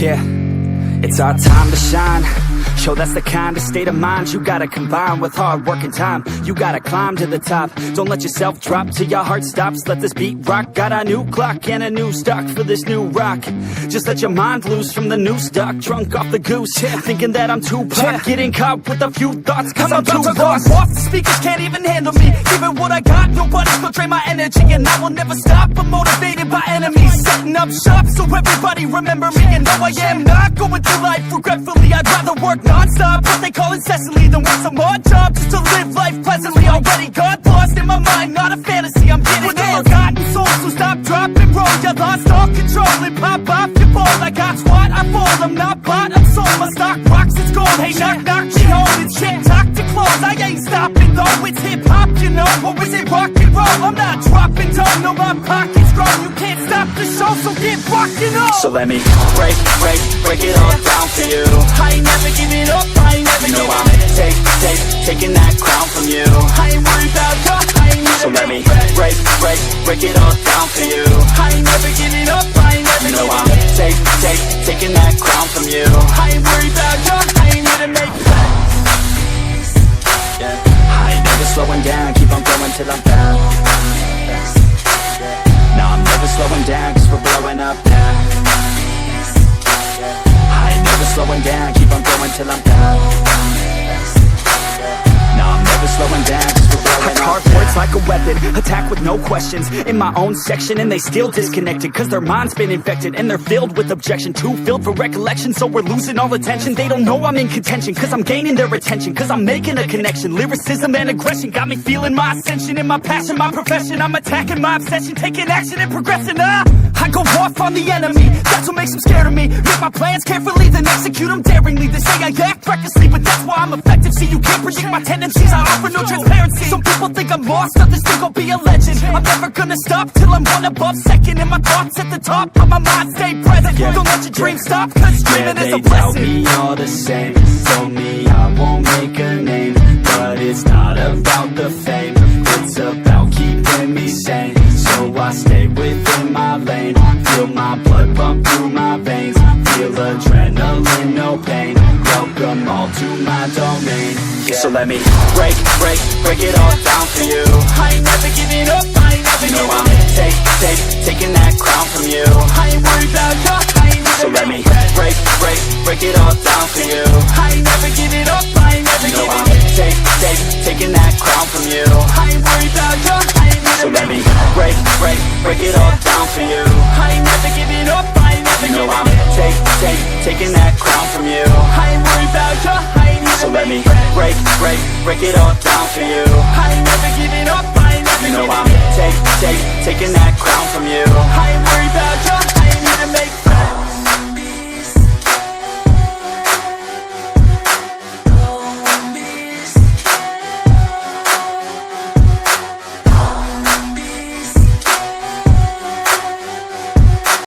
Yeah, it's our time to shine. Show that's the kind of state of mind you gotta combine with hard work and time. You gotta climb to the top. Don't let yourself drop till your heart stops. Let this beat rock. Got a new clock and a new stock for this new rock. Just let your mind loose from the new stock. Drunk off the goose, thinking that I'm Topup. Getting caught with a few thoughts cause I'm too lost. Off the speakers can't even handle me. Giving what I got, nobody's gonna drain my energy. And I will never stop, I'm motivated by enemies. Setting up shop so everybody remember me. And no, I am not going through life regretfully. I'd rather work non-stop, what they call incessantly, than work some odd job just to live life pleasantly. Already got lost in my mind, not a fantasy, I'm getting there. Forgotten souls, so stop, drop, and roll. You lost all control and pop off your ball. I got squat, I fall, I'm not bought, I'm sold. My stock rocks, it's gold. Hey, knock, knock, me home, it's shit, talk to close. I ain't stopping though, it's hip-hop, you know. Or is it rock and roll? I'm not dropping down, no, my pocket's grown. You can't stop the show, so get rockin' on. So let me break it all down for you. I ain't never giving up, I ain't never giving up. Taking that crown from you. I ain't worried about you, I ain't never. So let me break it all down for you. I ain't never giving up, I ain't never giving up. Taking that crown from you. I ain't worried about you, I ain't here to make plans. Yeah. I ain't never slowing down, keep on going till I'm down. No, I'm never slowing down cause we're blowing up now. I ain't never slowing down, keep on going till I'm down. No, I'm never slowing down cause we're blowing up. Hard words like a weapon, attack with no questions. In my own section and they still disconnected cause their mind's been infected and they're filled with objection. Too filled for recollection, so we're losing all attention. They don't know I'm in contention cause I'm gaining their attention. Cause I'm making a connection, lyricism and aggression got me feeling my ascension. In my passion, my profession, I'm attacking my obsession. Taking action and progressing, I go off on the enemy, that's what makes them scared of me. Make my plans carefully, then execute them daringly. They say I act recklessly, but that's why I'm effective. See, you can't predict my tendencies, I offer no transparency. Some people think I'm lost, others think I'll be a legend. I'm never gonna stop till I'm one above second. And my thoughts at the top, but my mind stay present. Don't let your dreams stop, cause dreaming is a blessing. They tell me all the same, told me I won't make a name. But it's not about the fame, it's about keeping me sane. So I stay within my lane, feel my blood pump through my veins. Feel adrenaline, no pain, welcome all to my domain. So let me break it all down for you. I ain't never giving up, I ain't never giving up. Taking that crown from you. I ain't worried about you, I ain't never. So let me break it all down for you. I ain't never giving up, I ain't never giving up. Taking that crown from you. I ain't worried about you, I ain't never. So let me break it all down for you. I ain't never giving up, I ain't never giving up. Taking that crown from you. I ain't worried about you, I ain't never. So let me break it all down for you. I ain't never giving up, I ain't never giving up. Taking that crown from you. I ain't worried about you.